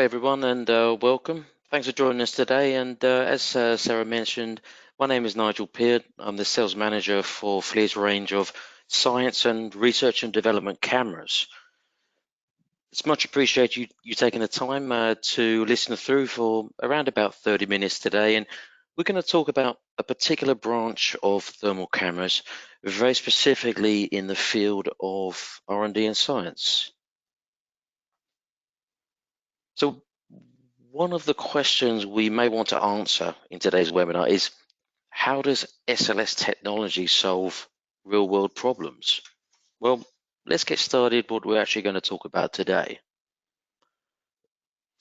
Hey everyone, and welcome. Thanks for joining us today. And as Sarah mentioned, my name is Nigel Peard. I'm the sales manager for FLIR's range of science and research and development cameras. It's much appreciated you taking the time to listen through for around about 30 minutes today. And we're going to talk about a particular branch of thermal cameras, very specifically in the field of R&D and science. So one of the questions we may want to answer in today's webinar is, how does SLS technology solve real-world problems? Well, let's get started with what we're actually going to talk about today.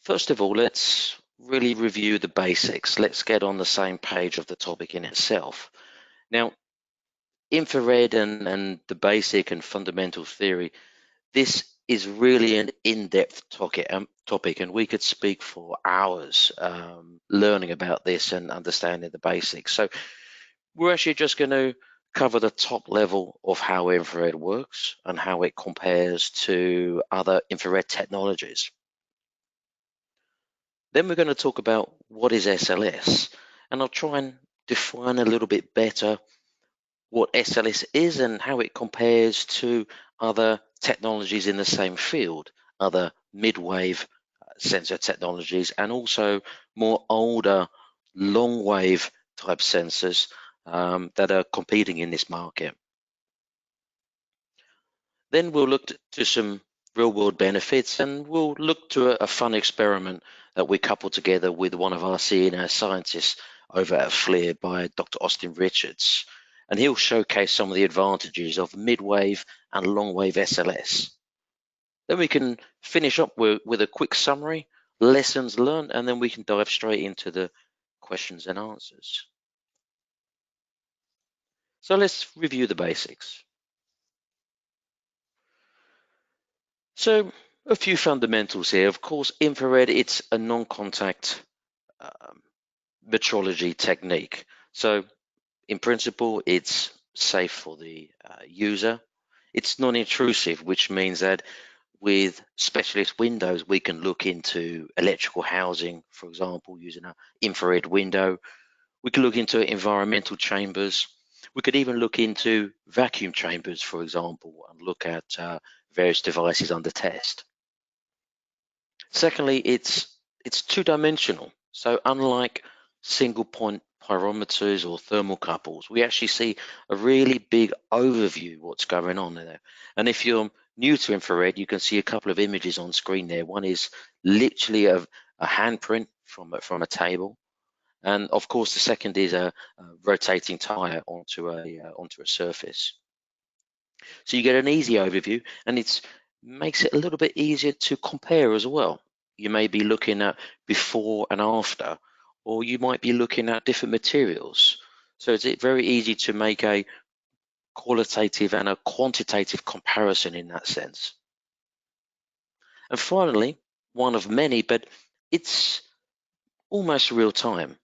First of all, let's really review the basics. Let's get on the same page of the topic in itself. Now, infrared and the basic and fundamental theory, this is really an in-depth topic, and we could speak for hours learning about this and understanding the basics. So we're actually just going to cover the top level of how infrared works and how it compares to other infrared technologies. Then we're going to talk about what is SLS, and I'll try and define a little bit better what SLS is and how it compares to other technologies in the same field, other mid-wave sensor technologies, and also more older long-wave type sensors that are competing in this market. Then we'll look to some real-world benefits, and we'll look to a fun experiment that we coupled together with one of our senior scientists over at FLIR by Dr. Austin Richards. And he'll showcase some of the advantages of mid-wave and long-wave SLS. Then we can finish up with a quick summary, lessons learned, and then we can dive straight into the questions and answers. So let's review the basics. So a few fundamentals here. Of course, infrared, it's a non-contact metrology technique. So in principle, it's safe for the user. It's non-intrusive, which means that with specialist windows, we can look into electrical housing, for example, using an infrared window. We can look into environmental chambers. We could even look into vacuum chambers, for example, and look at various devices under test. Secondly, it's two-dimensional. So unlike single point pyrometers or thermocouples, we actually see a really big overview of what's going on there. And if you're new to infrared, you can see a couple of images on screen there. One is literally a handprint from a table. And of course, the second is a rotating tire onto a surface. So you get an easy overview, and it makes it a little bit easier to compare as well. You may be looking at before and after, or you might be looking at different materials. So it's very easy to make a qualitative and a quantitative comparison in that sense. And finally, one of many, but it's almost real time.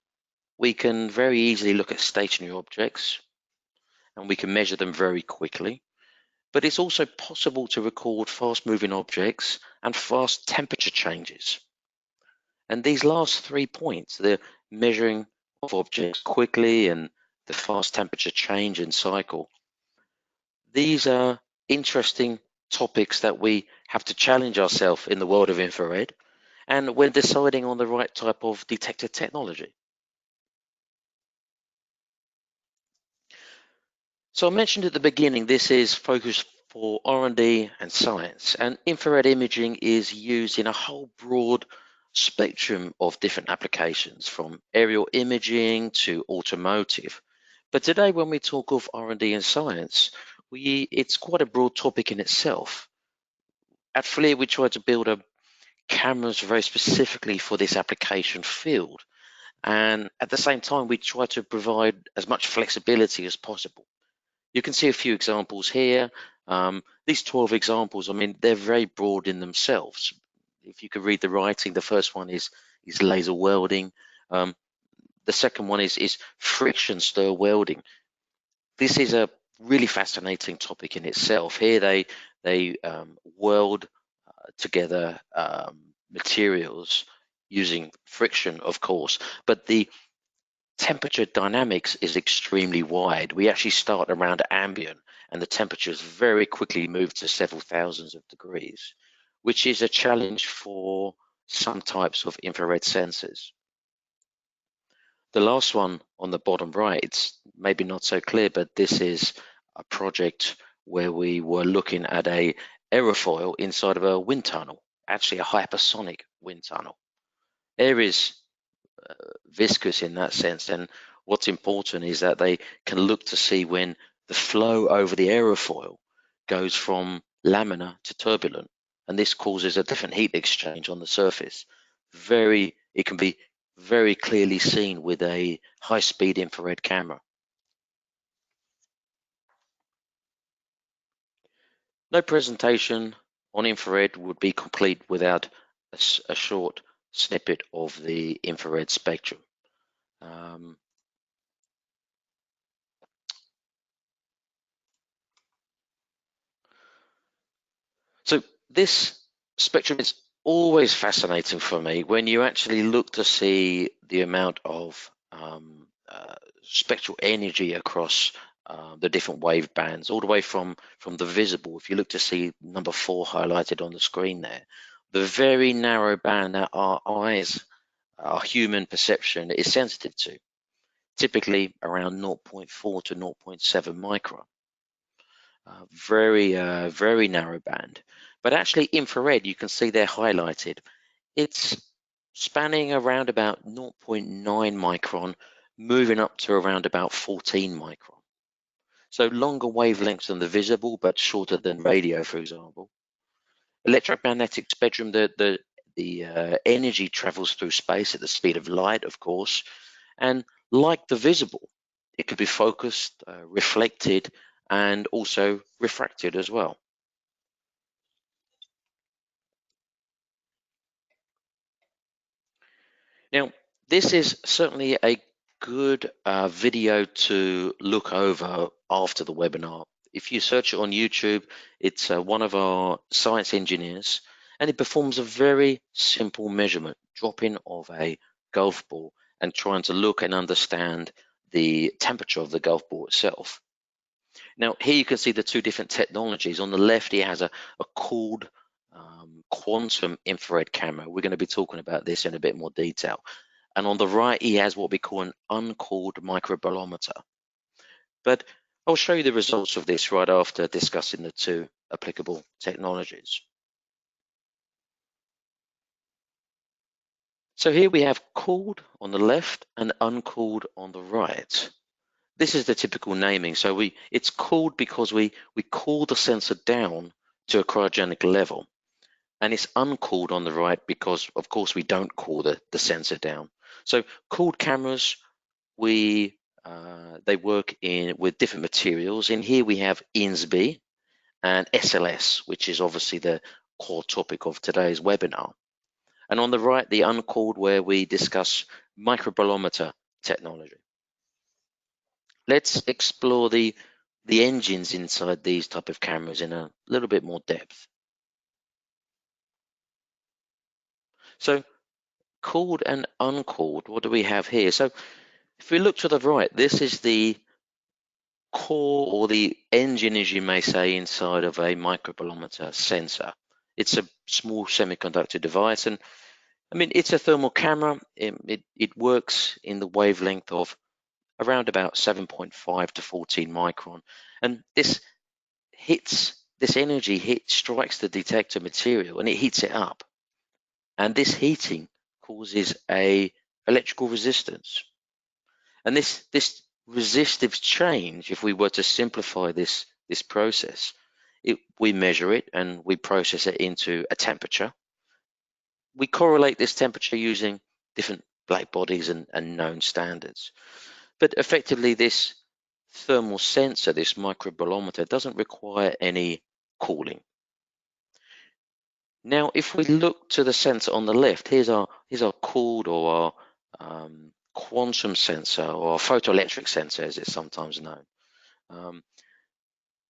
We can very easily look at stationary objects, and we can measure them very quickly. But it's also possible to record fast-moving objects and fast temperature changes. And these last 3 points, the measuring of objects quickly and the fast temperature change and cycle, these are interesting topics that we have to challenge ourselves in the world of infrared and when deciding on the right type of detector technology. So I mentioned at the beginning, this is focused for R&D and science, and infrared imaging is used in a whole broad spectrum of different applications, from aerial imaging to automotive. But today, when we talk of R&D and science, it's quite a broad topic in itself. At FLIR, we try to build cameras very specifically for this application field, and at the same time, we try to provide as much flexibility as possible. You can see a few examples here. These 12 examples, I mean, they're very broad in themselves. If you could read the writing, the first one is laser welding. The second one is friction stir welding. This is a really fascinating topic in itself. Here they weld together materials using friction, of course, but the temperature dynamics is extremely wide. We actually start around ambient, and the temperatures very quickly move to several thousands of degrees, which is a challenge for some types of infrared sensors. The last one on the bottom right, it's maybe not so clear, but this is a project where we were looking at a aerofoil inside of a wind tunnel, actually a hypersonic wind tunnel. Air is viscous in that sense, and what's important is that they can look to see when the flow over the aerofoil goes from laminar to turbulent, and this causes a different heat exchange on the surface. It can be very clearly seen with a high-speed infrared camera. No presentation on infrared would be complete without a short snippet of the infrared spectrum. So this spectrum is always fascinating for me when you actually look to see the amount of spectral energy across the different wave bands, all the way from the visible. If you look to see number 4 highlighted on the screen there, the very narrow band that our eyes, our human perception is sensitive to, typically around 0.4 to 0.7 micron. Very narrow band. But actually infrared, you can see they're highlighted. It's spanning around about 0.9 micron, moving up to around about 14 micron. So longer wavelengths than the visible, but shorter than radio, for example. Electromagnetic spectrum, the energy travels through space at the speed of light, of course, and like the visible, it could be focused, reflected, and also refracted as well. Now, this is certainly a good video to look over after the webinar. If you search it on YouTube, it's one of our science engineers, and it performs a very simple measurement, dropping of a golf ball and trying to look and understand the temperature of the golf ball itself. Now, here you can see the two different technologies. On the left, he has a cooled quantum infrared camera. We're going to be talking about this in a bit more detail. And on the right, he has what we call an uncooled microbolometer. But I'll show you the results of this right after discussing the two applicable technologies. So here we have cooled on the left and uncooled on the right. This is the typical naming. So it's cooled because we cool the sensor down to a cryogenic level. And it's uncooled on the right because, of course, we don't cool the sensor down. So cooled cameras, they work with different materials. In here we have INSB and SLS, which is obviously the core topic of today's webinar. And on the right, the uncooled, where we discuss microbolometer technology. Let's explore the engines inside these type of cameras in a little bit more depth. So cooled and uncooled, what do we have here? So if we look to the right, this is the core, or the engine, as you may say, inside of a microbolometer sensor. It's a small semiconductor device, and I mean, it's a thermal camera. It works in the wavelength of around about 7.5 to 14 micron, and this energy strikes the detector material and it heats it up, and this heating causes a electrical resistance. And this resistive change, if we were to simplify this process, we measure it and we process it into a temperature. We correlate this temperature using different black bodies and known standards. But effectively, this thermal sensor, this microbolometer, doesn't require any cooling. Now, if we look to the sensor on the left, here's our cooled, or our quantum sensor, or photoelectric sensor, as it's sometimes known.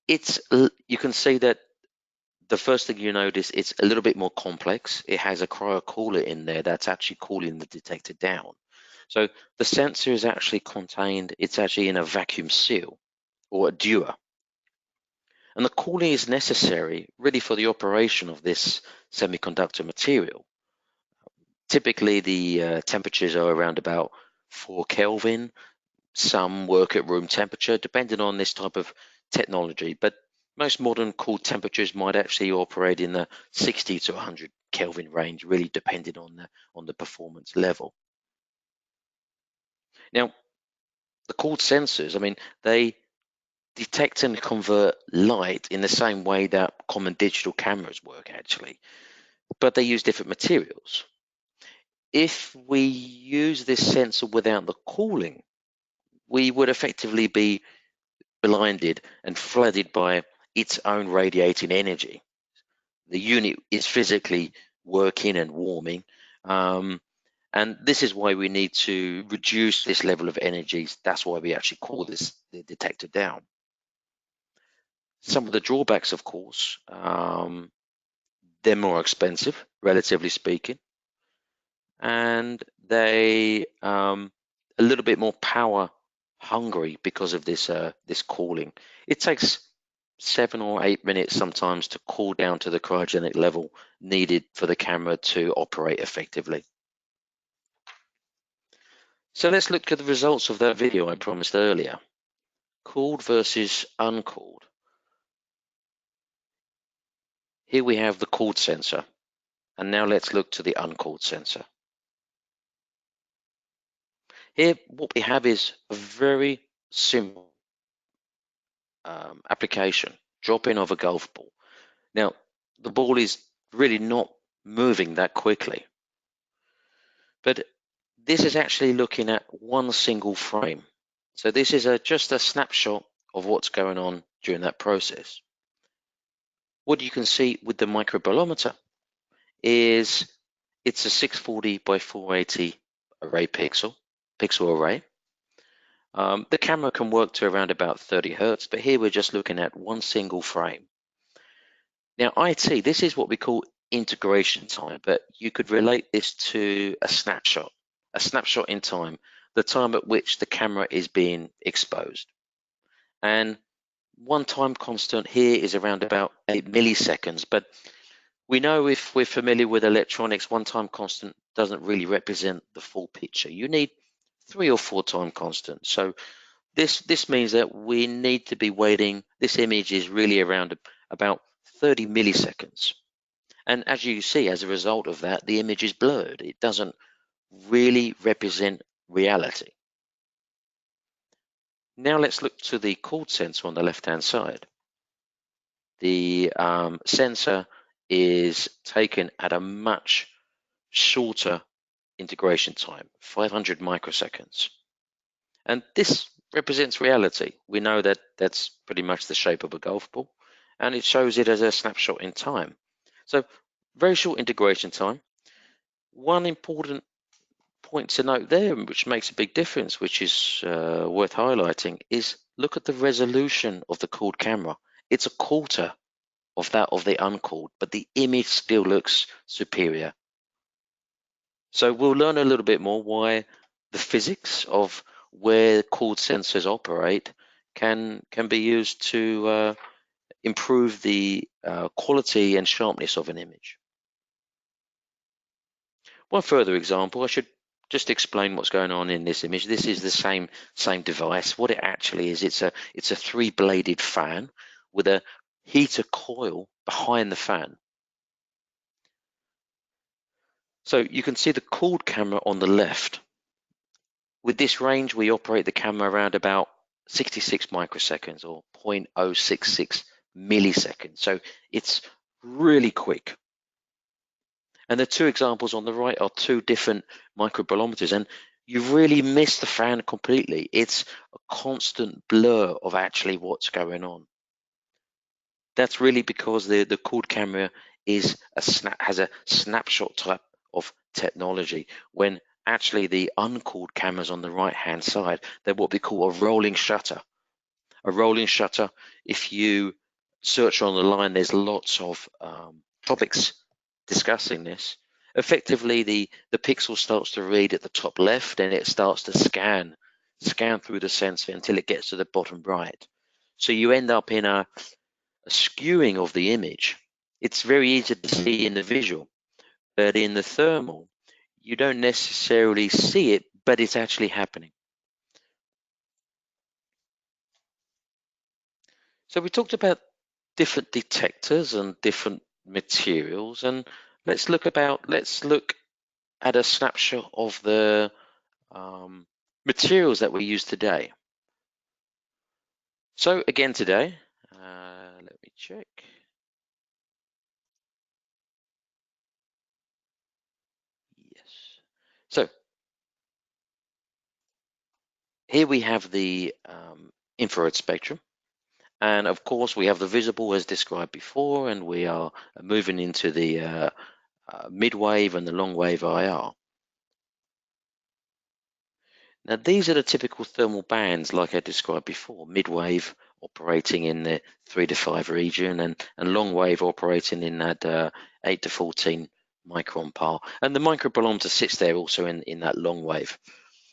You can see that the first thing you notice, it's a little bit more complex. It has a cryocooler in there that's actually cooling the detector down. So the sensor is actually contained, it's actually in a vacuum seal or a dewar. And the cooling is necessary really for the operation of this semiconductor material. Typically, the temperatures are around about 4 Kelvin. Some work at room temperature, depending on this type of technology. But most modern cooled temperatures might actually operate in the 60 to 100 Kelvin range, really depending on the performance level. Now, the cooled sensors, I mean, they detect and convert light in the same way that common digital cameras work, actually, but they use different materials. If we use this sensor without the cooling, we would effectively be blinded and flooded by its own radiating energy. The unit is physically working and warming, and this is why we need to reduce this level of energy. That's why we actually cool the detector down. Some of the drawbacks, of course, they're more expensive, relatively speaking, and they a little bit more power hungry because of this this cooling. It takes 7 or 8 minutes sometimes to cool down to the cryogenic level needed for the camera to operate effectively. So let's look at the results of that video I promised earlier. Cooled versus uncooled. Here we have the cooled sensor, and now let's look to the uncooled sensor. Here what we have is a very simple application, drop-in of a golf ball. Now, the ball is really not moving that quickly, but this is actually looking at one single frame. So this is just a snapshot of what's going on during that process. What you can see with the microbolometer is it's a 640 by 480 array pixel array. The camera can work to around about 30 Hertz, but here we're just looking at one single frame. Now, IT, this is what we call integration time, but you could relate this to a snapshot in time, the time at which the camera is being exposed. And one time constant here is around about 8 milliseconds, but we know if we're familiar with electronics, one time constant doesn't really represent the full picture. You need 3 or 4 time constants. So this means that we need to be waiting. This image is really around about 30 milliseconds. And as you see, as a result of that, the image is blurred. It doesn't really represent reality. Now let's look to the cooled sensor on the left-hand side. The sensor is taken at a much shorter integration time, 500 microseconds. And this represents reality. We know that that's pretty much the shape of a golf ball, and it shows it as a snapshot in time. So very short integration time. One important point to note there, which makes a big difference, which is worth highlighting, is look at the resolution of the cooled camera. It's a quarter of that of the uncooled, but the image still looks superior. So we'll learn a little bit more why the physics of where cooled sensors operate can be used to improve the quality and sharpness of an image. One further example, I should just explain what's going on in this image. This is the same device. What it actually is, it's a 3-bladed fan with a heater coil behind the fan. So you can see the cooled camera on the left. With this range, we operate the camera around about 66 microseconds or 0.066 milliseconds. So it's really quick. And the 2 examples on the right are 2 different microbolometers, and you really miss the fan completely. It's a constant blur of actually what's going on. That's really because the cooled camera has a snapshot type of technology, when actually the uncooled cameras on the right-hand side, they're what we call a rolling shutter. A rolling shutter, if you search on the line, there's lots of topics discussing this. Effectively, the pixel starts to read at the top left, and it starts to scan through the sensor until it gets to the bottom right. So you end up in a skewing of the image. It's very easy to see in the visual, but in the thermal, you don't necessarily see it, but it's actually happening. So we talked about different detectors and different materials, and let's look at a snapshot of the materials that we use today. So again today, let me check. Yes. So here we have the infrared spectrum. And of course, we have the visible as described before, and we are moving into the mid-wave and the long-wave IR. Now, these are the typical thermal bands like I described before, mid-wave operating in the 3 to 5 region and long wave operating in that 8 to 14 micron par. And the microbolometer sits there also in that long wave.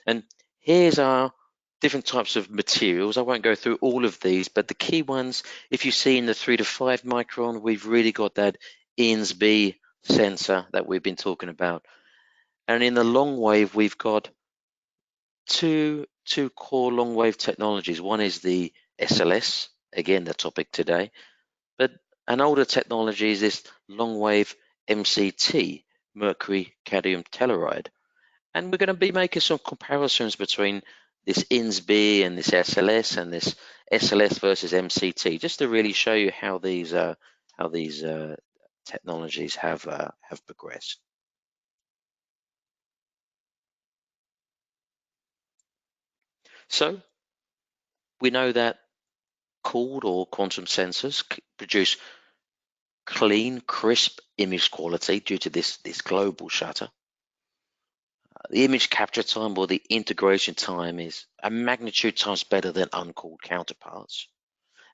And here's our different types of materials. I won't go through all of these, but the key ones, if you see in the 3 to 5 micron, we've really got that INS-B sensor that we've been talking about. And in the long wave, we've got two core long wave technologies. One is the SLS, again the topic today, but an older technology is this long wave MCT, mercury cadmium telluride. And we're going to be making some comparisons between this INS-B and this SLS and this SLS versus MCT, just to really show you how these technologies have progressed. So we know that cooled or quantum sensors produce clean, crisp image quality due to this global shutter. The image capture time or the integration time is a magnitude times better than uncooled counterparts.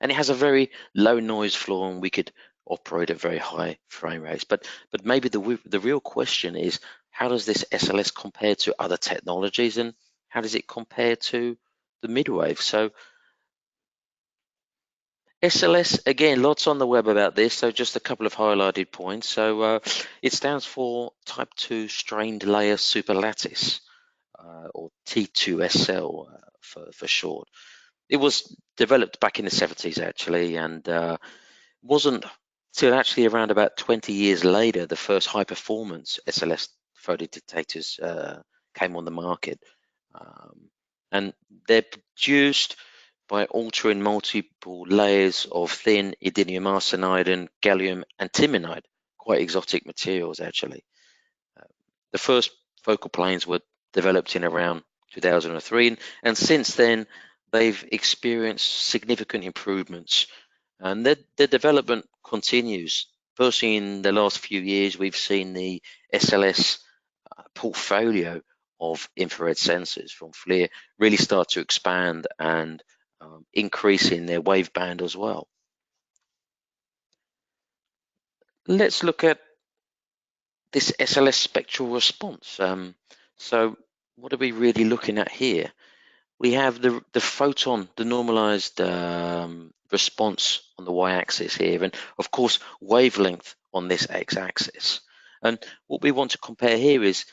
And it has a very low noise floor, and we could operate at very high frame rates. But maybe the real question is, how does this SLS compare to other technologies, and how does it compare to the midwave? So SLS, again, lots on the web about this, so just a couple of highlighted points. So it stands for Type 2 Strained Layer Superlattice, or T2SL for short. It was developed back in the 70s, actually, and wasn't till actually around about 20 years later the first high-performance SLS photodetectors came on the market. And they're produced by altering multiple layers of thin indium arsenide and gallium antimonide, quite exotic materials actually. The first focal planes were developed in around 2003, and since then they've experienced significant improvements, and the development continues. Firstly, in the last few years, we've seen the SLS portfolio of infrared sensors from FLIR really start to expand and increase in their waveband as well. Let's look at this SLS spectral response. So what are we really looking at here? We have the photon, the normalized response on the y-axis here, and of course wavelength on this x-axis. And what we want to compare here is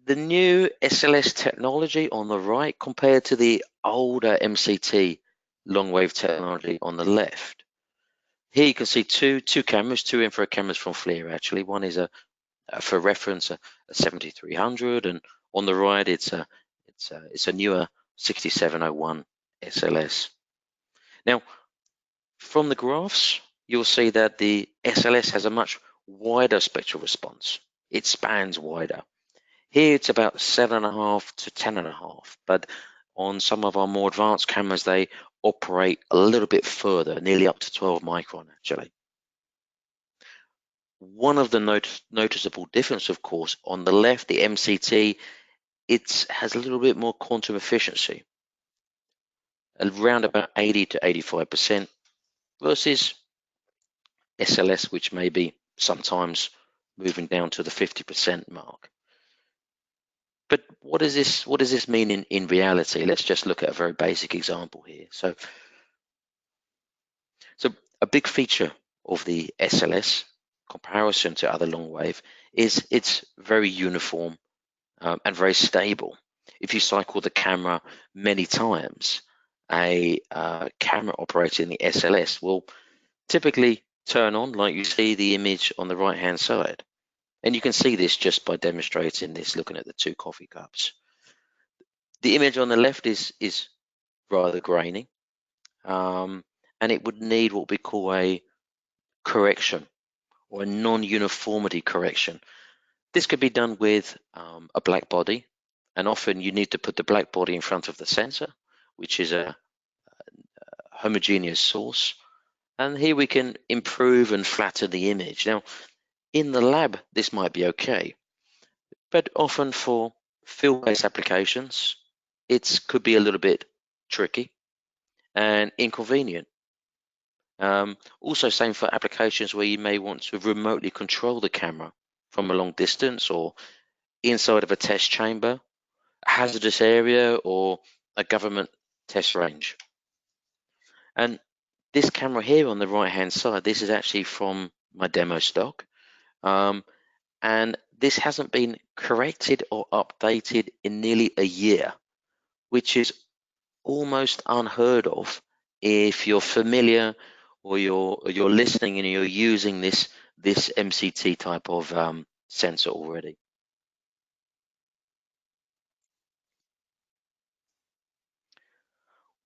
the new SLS technology on the right compared to the older MCT long wave technology on the left. Here you can see two cameras, two infrared cameras from FLIR actually. One is for reference a 7300, and on the right it's a newer 6701 SLS. Now, from the graphs, you'll see that the SLS has a much wider spectral response. It spans wider. Here it's about 7.5 to 10.5, but on some of our more advanced cameras, they operate a little bit further, nearly up to 12 micron actually. One of the noticeable difference, of course, on the left, the MCT, it has a little bit more quantum efficiency, around about 80 to 85%, versus SLS, which may be sometimes moving down to the 50% mark. But what does this mean in reality? Let's just look at a very basic example here. So a big feature of the SLS comparison to other long wave is it's very uniform and very stable. If you cycle the camera many times, a camera operating the SLS will typically turn on, like you see the image on the right hand side. And you can see this just by demonstrating this, looking at the two coffee cups. The image on the left is rather grainy, and it would need what we call a correction or a non-uniformity correction. This could be done with a black body, and often you need to put the black body in front of the sensor, which is a homogeneous source. And here we can improve and flatten the image. Now, in the lab, this might be okay, but often for field-based applications, it could be a little bit tricky and inconvenient. Also, same for applications where you may want to remotely control the camera from a long distance or inside of a test chamber, a hazardous area, or a government test range. And this camera here on the right-hand side, this is actually from my demo stock. And this hasn't been corrected or updated in nearly a year, which is almost unheard of if you're familiar or you're listening and you're using this MCT type of sensor already.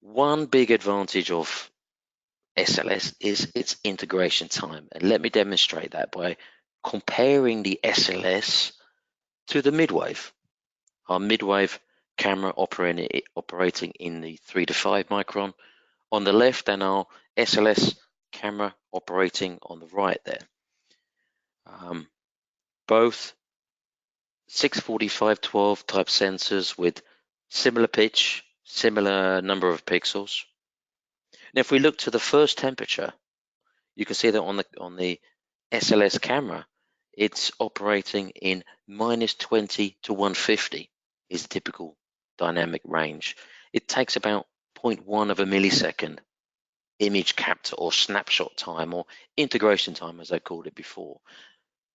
One big advantage of SLS is its integration time, and let me demonstrate that by comparing the SLS to the midwave. Our midwave camera operating in the 3 to 5 micron on the left, and our SLS camera operating on the right there. Both 645/12 type sensors with similar pitch, similar number of pixels. Now, if we look to the first temperature, you can see that on the SLS camera, it's operating in -20 to 150 is the typical dynamic range. It takes about 0.1 of a millisecond image capture or snapshot time or integration time, as I called it before.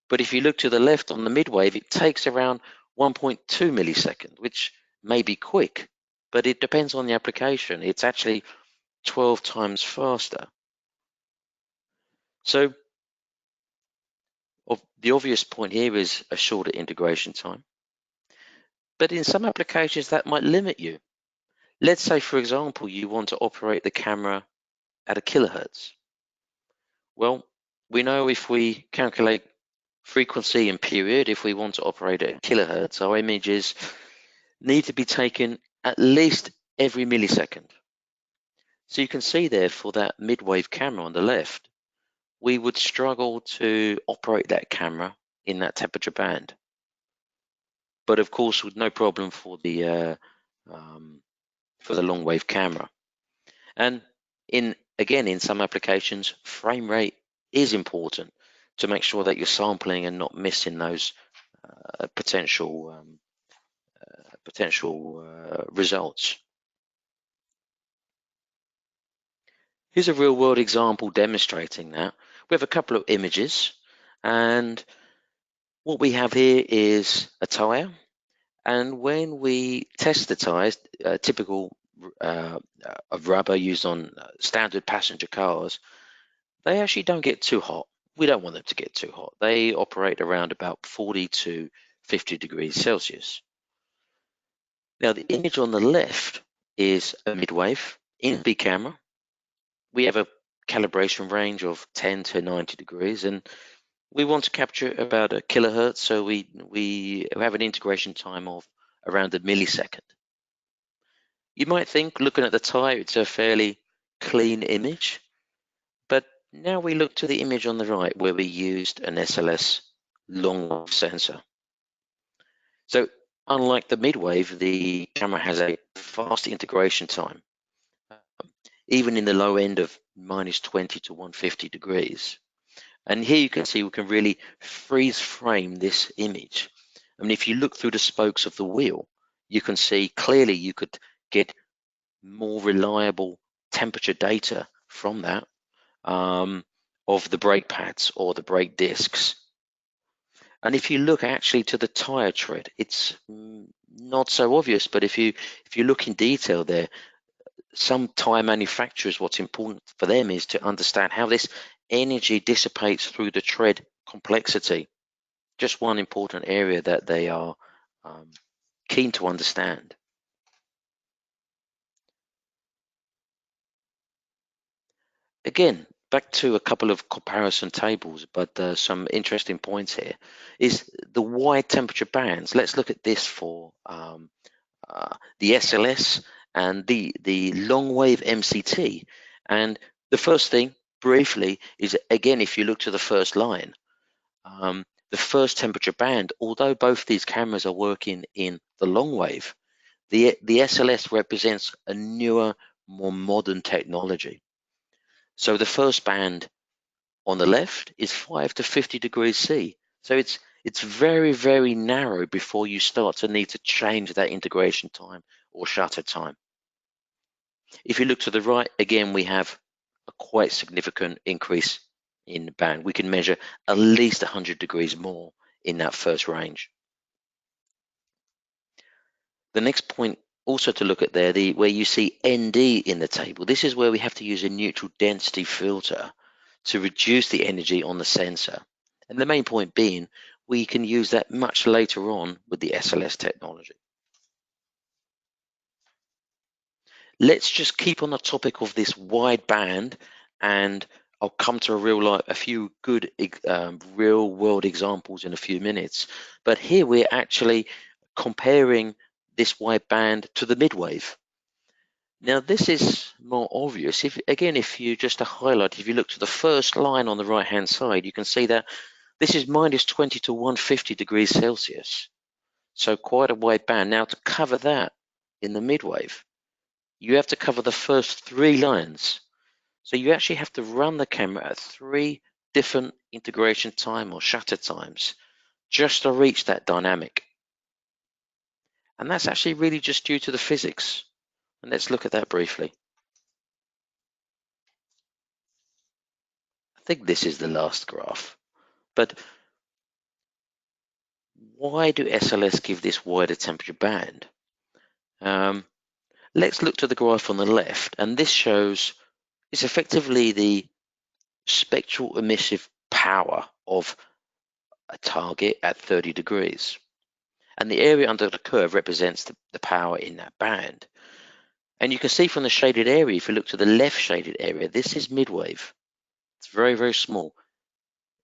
But if you look to the left on the midwave, it takes around 1.2 milliseconds, which may be quick, but it depends on the application. It's actually 12 times faster. So the obvious point here is a shorter integration time. But in some applications, that might limit you. Let's say, for example, you want to operate the camera at a kilohertz. Well, we know if we calculate frequency and period, if we want to operate at kilohertz, our images need to be taken at least every millisecond. So you can see there for that midwave camera on the left, we would struggle to operate that camera in that temperature band. But of course, with no problem for the long wave camera. And in some applications, frame rate is important to make sure that you're sampling and not missing those potential results. Here's a real-world example demonstrating that. We have a couple of images, and what we have here is a tire. And when we test the tires, typical of rubber used on standard passenger cars, they actually don't get too hot. We don't want them to get too hot. They operate around about 40 to 50 degrees Celsius. Now, the image on the left is a midwave in-feed camera. We have a calibration range of 10 to 90 degrees, and we want to capture about a kilohertz, so we have an integration time of around a millisecond. You might think, looking at the tire, it's a fairly clean image, but now we look to the image on the right where we used an SLS long-wave sensor. So unlike the midwave, the camera has a fast integration time, even in the low end of -20 to 150 degrees. And here you can see we can really freeze frame this image. I mean, if you look through the spokes of the wheel, you can see clearly you could get more reliable temperature data from that, of the brake pads or the brake discs. And if you look actually to the tire tread, it's not so obvious, but if you look in detail there, some tire manufacturers, what's important for them is to understand how this energy dissipates through the tread complexity. Just one important area that they are keen to understand. Again, back to a couple of comparison tables, but some interesting points here is the wide temperature bands. Let's look at this for the SLS and the long wave MCT. And the first thing, briefly, is again, if you look to the first line, the first temperature band, although both these cameras are working in the long wave, the SLS represents a newer, more modern technology. So the first band on the left is 5 to 50 degrees C. So it's very, very narrow before you start to need to change that integration time or shutter time. If you look to the right, again, we have a quite significant increase in the band. We can measure at least 100 degrees more in that first range. The next point also to look at there, where you see ND in the table, this is where we have to use a neutral density filter to reduce the energy on the sensor. And the main point being, we can use that much later on with the SLS technology. Let's just keep on the topic of this wide band, and I'll come to a few good real world examples in a few minutes. But here we're actually comparing this wide band to the midwave. Now this is more obvious. If you just to highlight, if you look to the first line on the right hand side, you can see that this is minus 20 to 150 degrees Celsius. So quite a wide band. Now to cover that in the midwave, you have to cover the first 3 lines. So you actually have to run the camera at 3 different integration time or shutter times just to reach that dynamic. And that's actually really just due to the physics. And let's look at that briefly. I think this is the last graph. But why do SLS give this wider temperature band? Let's look to the graph on the left, and this shows it's effectively the spectral emissive power of a target at 30 degrees. And the area under the curve represents the power in that band. And you can see from the shaded area, if you look to the left shaded area, this is midwave. It's very, very small.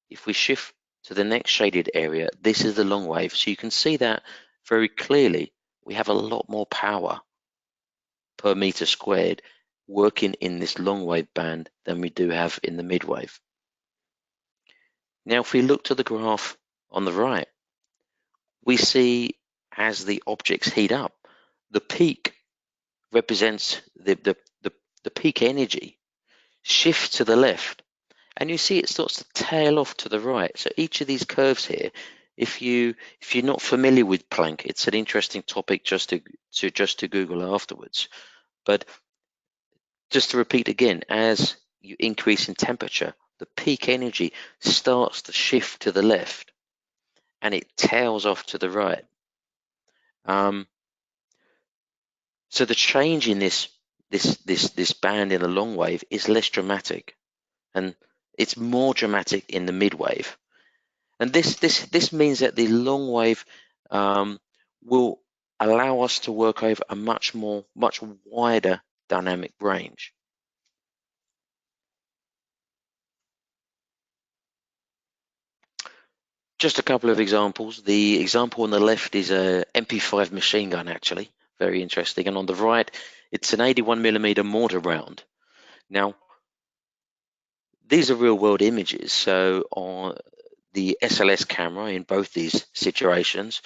If we shift to the next shaded area, this is the long wave. So you can see that very clearly. We have a lot more power per meter squared working in this long wave band than we do have in the midwave. Now, if we look to the graph on the right, we see as the objects heat up, the peak represents the peak energy shifts to the left, and you see it starts to tail off to the right. So each of these curves here, if you're not familiar with Planck, it's an interesting topic just to Google afterwards. But just to repeat again, as you increase in temperature, the peak energy starts to shift to the left, and it tails off to the right. So the change in this band in the long wave is less dramatic, and it's more dramatic in the midwave. And this means that the long wave will allow us to work over a much wider dynamic range. Just a couple of examples. The example on the left is a MP5 machine gun, actually, very interesting. And on the right, it's an 81mm mortar round. Now, these are real-world images. So on the SLS camera in both these situations,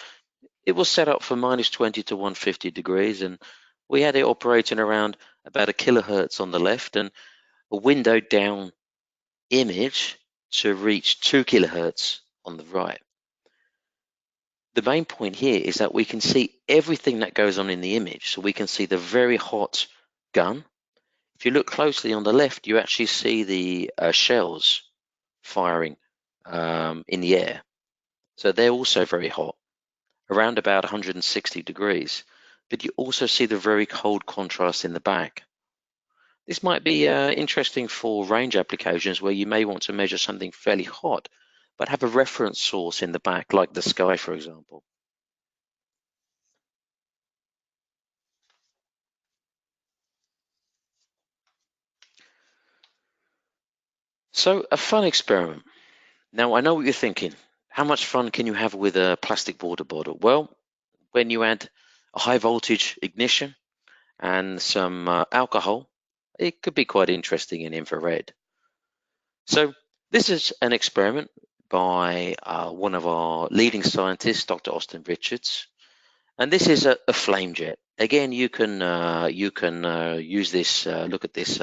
it was set up for minus 20 to 150 degrees, and we had it operating around about 1 kilohertz on the left and a windowed down image to reach 2 kilohertz on the right. The main point here is that we can see everything that goes on in the image. So we can see the very hot gun. If you look closely on the left, you actually see the shells firing in the air. So they're also very hot, around about 160 degrees. But you also see the very cold contrast in the back. This might be interesting for range applications where you may want to measure something fairly hot, but have a reference source in the back, like the sky, for example. So a fun experiment. Now, I know what you're thinking. How much fun can you have with a plastic water bottle? Well, when you add a high voltage ignition and some alcohol, it could be quite interesting in infrared. So this is an experiment by one of our leading scientists, Dr. Austin Richards, and this is a flame jet. Again, you can use this, look at this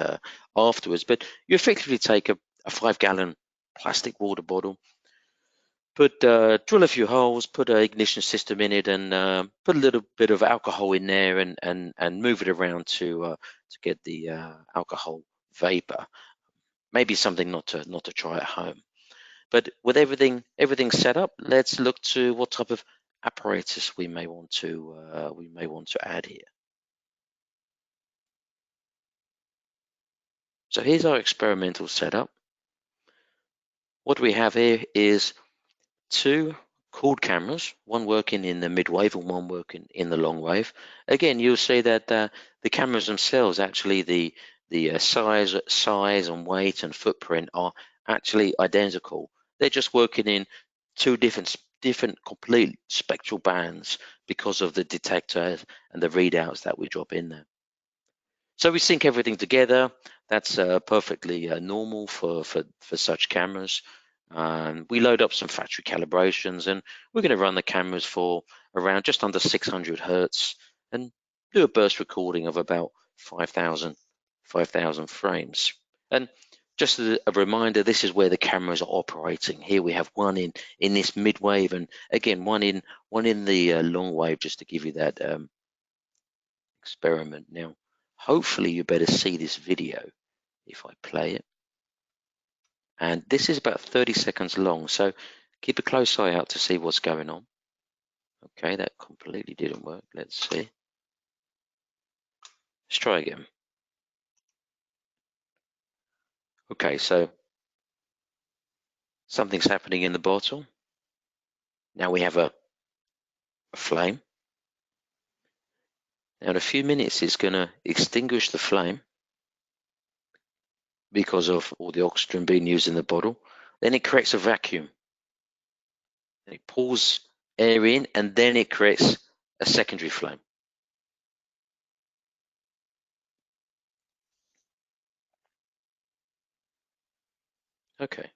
afterwards, but you effectively take a 5-gallon plastic water bottle, drill a few holes, put an ignition system in it, and put a little bit of alcohol in there, and move it around to get the alcohol vapor. Maybe something not to try at home. But with everything set up, let's look to what type of apparatus we may want to add here. So here's our experimental setup. What we have here is 2 cooled cameras, one working in the mid-wave and one working in the long wave. Again, you'll see that the cameras themselves, actually the size and weight and footprint are actually identical. They're just working in 2 different complete spectral bands because of the detectors and the readouts that we drop in there. So we sync everything together. That's perfectly normal for such cameras. We load up some factory calibrations, and we're going to run the cameras for around just under 600 hertz and do a burst recording of about 5,000 frames. And just as a reminder, this is where the cameras are operating. Here we have one in this mid wave, and again one in the long wave, just to give you that experiment. Now, hopefully you better see this video if I play it. And this is about 30 seconds long, so keep a close eye out to see what's going on. Okay, that completely didn't work. Let's see. Let's try again. Okay, so something's happening in the bottle. Now we have a flame. Now in a few minutes it's going to extinguish the flame because of all the oxygen being used in the bottle. Then it creates a vacuum. It pulls air in, and then it creates a secondary flame. Okay.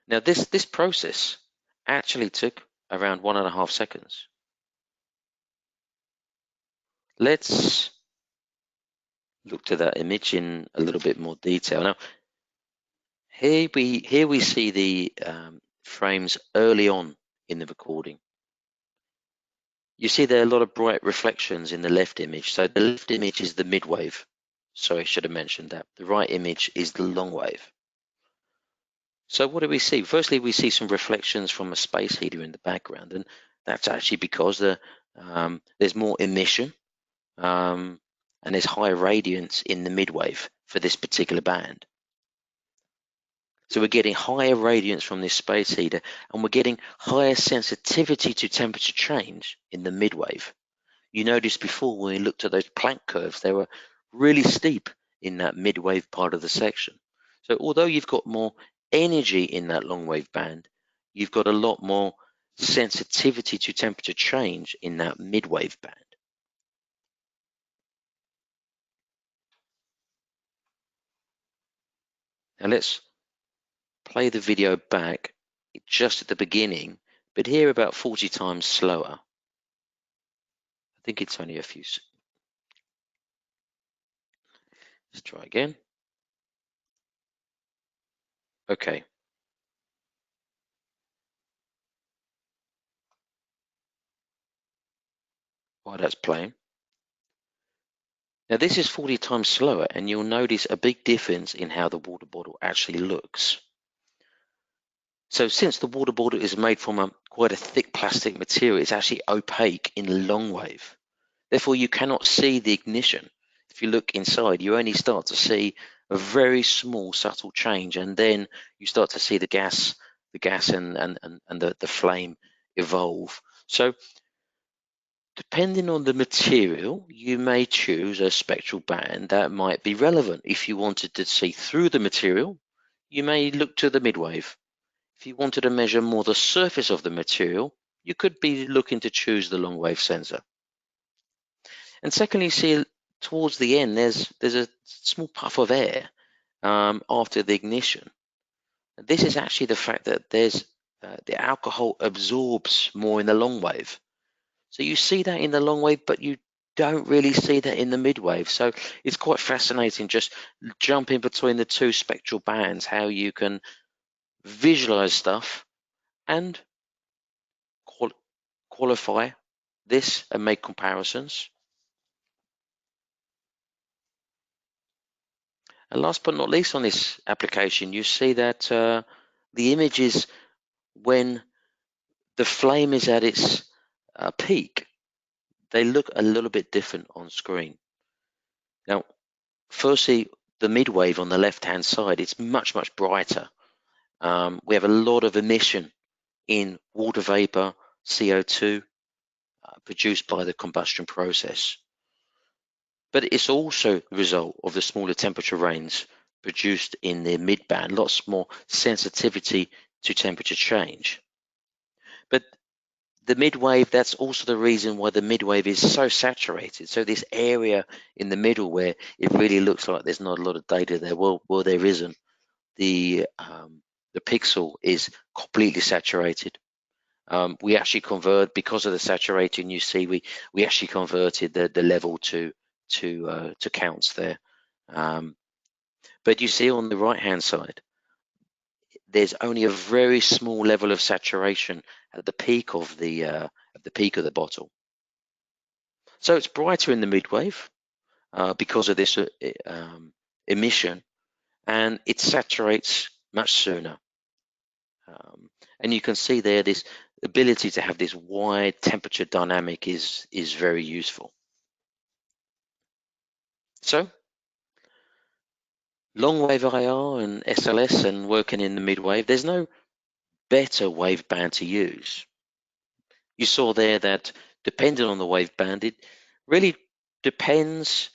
Now this process actually took around 1.5 seconds. Let's look to that image in a little bit more detail. Now, here we see the frames early on in the recording. You see there are a lot of bright reflections in the left image. So the left image is the mid wave. So I should have mentioned that. The right image is the long wave. So what do we see? Firstly, we see some reflections from a space heater in the background, and that's actually because there's more emission. And there's higher radiance in the midwave for this particular band. So we're getting higher radiance from this space heater, and we're getting higher sensitivity to temperature change in the midwave. You noticed before when we looked at those Planck curves, they were really steep in that midwave part of the section. So although you've got more energy in that long wave band, you've got a lot more sensitivity to temperature change in that midwave band. Now let's play the video back just at the beginning, but here about 40 times slower. I think it's only a few. Let's try again. Okay, while that's playing. Now this is 40 times slower, and you'll notice a big difference in how the water bottle actually looks. So since the water bottle is made from quite a thick plastic material, it's actually opaque in long wave. Therefore, you cannot see the ignition. If you look inside, you only start to see a very small, subtle change, and then you start to see the gas and the flame evolve. So, depending on the material, you may choose a spectral band that might be relevant. If you wanted to see through the material, you may look to the midwave. If you wanted to measure more the surface of the material, you could be looking to choose the long wave sensor. And secondly, see towards the end, there's a small puff of air after the ignition. This is actually the fact that the alcohol absorbs more in the long wave. So you see that in the long wave, but you don't really see that in the mid wave. So it's quite fascinating just jumping between the two spectral bands, how you can visualize stuff and qualify this and make comparisons. And last but not least on this application, you see that the images when the flame is at its peak, they look a little bit different on screen. Now, firstly, the midwave on the left-hand side, it's much, much brighter. We have a lot of emission in water vapor, CO2, produced by the combustion process. But it's also the result of the smaller temperature range produced in the mid-band, lots more sensitivity to temperature change. But the midwave, that's also the reason why the midwave is so saturated. So this area in the middle where it really looks like there's not a lot of data there, well there isn't. The pixel is completely saturated. We actually convert, because of the saturation, you see we actually converted the level to counts there. But you see on the right hand side, there's only a very small level of saturation at the peak of the bottle. So it's brighter in the midwave because of this emission, and it saturates much sooner. And you can see there this ability to have this wide temperature dynamic is very useful. So long wave IR and SLS and working in the midwave, there's no better wave band to use. You saw there that depending on the wave band, it really depends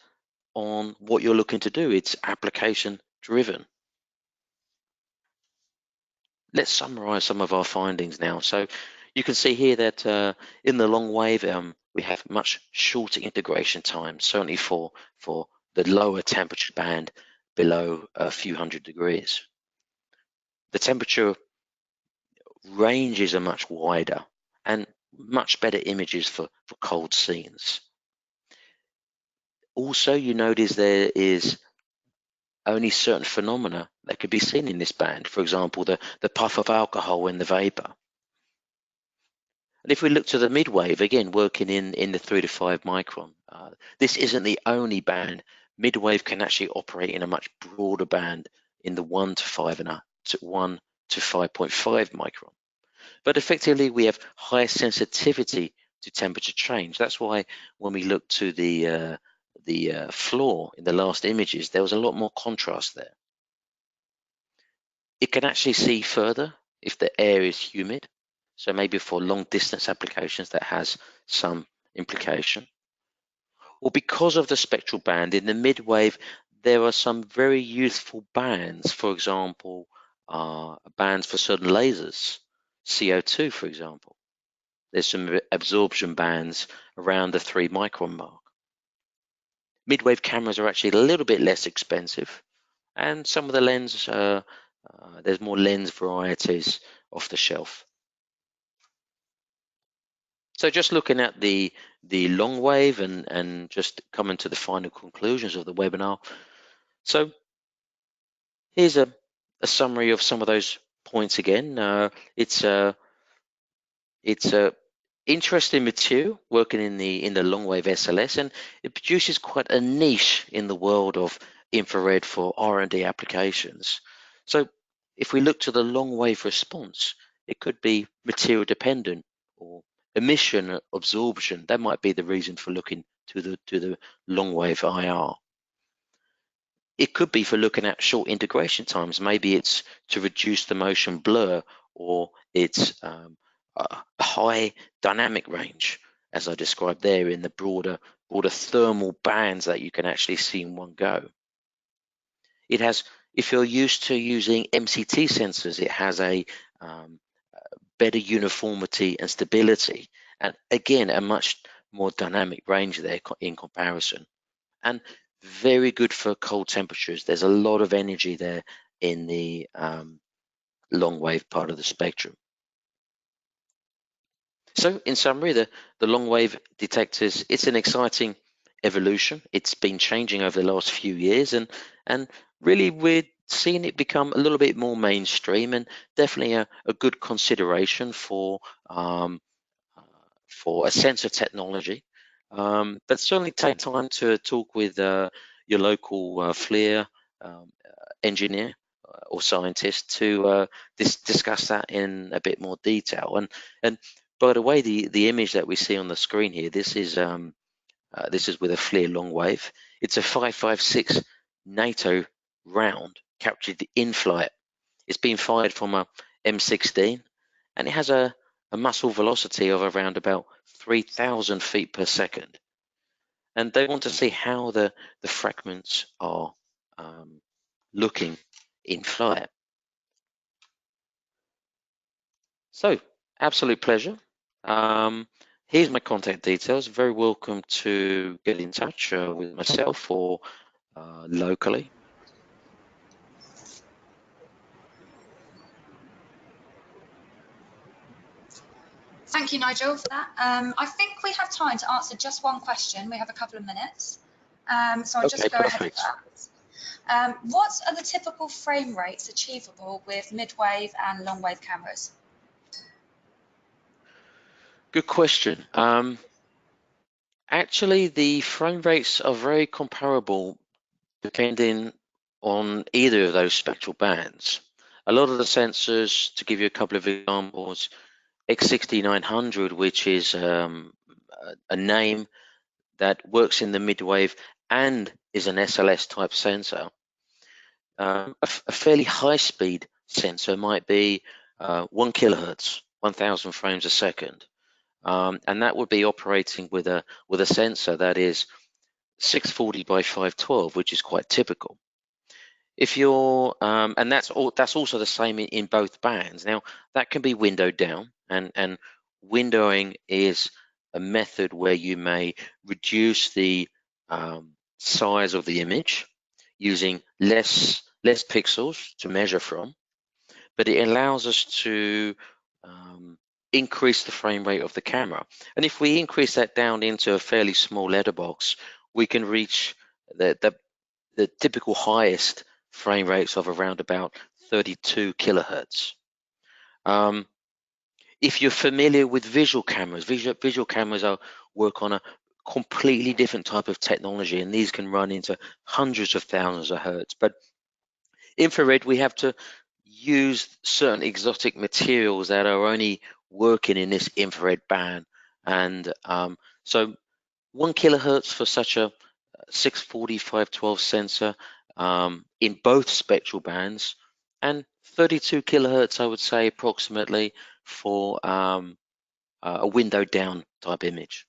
on what you're looking to do. It's application driven. Let's summarize some of our findings now. So you can see here that in the long wave, we have much shorter integration time, certainly for the lower temperature band below a few hundred degrees. The temperature ranges are much wider and much better images for cold scenes. Also, you notice there is only certain phenomena that could be seen in this band. For example, the puff of alcohol in the vapor. And if we look to the midwave, again, working in the 3 to 5 micron, this isn't the only band. Midwave can actually operate in a much broader band in the 1 to 5 and 1 to 5.5 micron. But effectively, we have high sensitivity to temperature change. That's why when we look to the floor in the last images, there was a lot more contrast there. It can actually see further if the air is humid. So maybe for long distance applications that has some implication. Or because of the spectral band in the midwave, there are some very useful bands. For example, bands for certain lasers, CO2 for example. There's some absorption bands around the 3 micron mark. Midwave cameras are actually a little bit less expensive, and some of the lens, there's more lens varieties off the shelf. So just looking at the long wave and just coming to the final conclusions of the webinar. So here's a a summary of some of those points again. It's a interesting material working in the long wave SLS, and it produces quite a niche in the world of infrared for R&D applications. So if we look to the long wave response, it could be material dependent or emission absorption. That might be the reason for looking to the long wave IR. It could be for looking at short integration times. Maybe it's to reduce the motion blur, or it's a high dynamic range, as I described there, in the broader thermal bands that you can actually see in one go. It has, if you're used to using MCT sensors, it has a better uniformity and stability, and again, a much more dynamic range there in comparison. And very good for cold temperatures. There's a lot of energy there in the long wave part of the spectrum. So in summary, the long wave detectors, it's an exciting evolution. It's been changing over the last few years, and really we're seeing it become a little bit more mainstream, and definitely a good consideration for a sensor technology. But certainly take time to talk with your local FLIR engineer or scientist to discuss that in a bit more detail. And by the way, the image that we see on the screen here, this is with a FLIR long wave. It's a 5.56 NATO round captured in flight. It's been fired from a M16, and it has a muzzle velocity of around about 3,000 feet per second. And they want to see how the fragments are looking in flight. So, absolute pleasure. Here's my contact details. Very welcome to get in touch with myself or locally. Thank you, Nigel, for that. I think we have time to answer just one question. We have a couple of minutes. So I'll just go ahead with that. What are the typical frame rates achievable with mid-wave and long-wave cameras? Good question. Actually, the frame rates are very comparable depending on either of those spectral bands. A lot of the sensors, to give you a couple of examples, X6900, which is a name that works in the midwave and is an SLS type sensor. A fairly high speed sensor might be 1 kilohertz, 1000 frames a second. And that would be operating with a sensor that is 640 by 512, which is quite typical. If you're and that's also the same in both bands. Now that can be windowed down, and windowing is a method where you may reduce the size of the image using less pixels to measure from, but it allows us to increase the frame rate of the camera. And if we increase that down into a fairly small letterbox, we can reach the typical highest frame rates of around about 32 kilohertz. If you're familiar with visual cameras, visual cameras work on a completely different type of technology, and these can run into hundreds of thousands of hertz. But infrared, we have to use certain exotic materials that are only working in this infrared band, and so 1 kilohertz for such a 640 512 sensor in both spectral bands, and 32 kilohertz, I would say, approximately for a window down type image.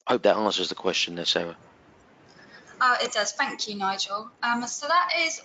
I hope that answers the question there, Sarah. It does. Thank you, Nigel. So that is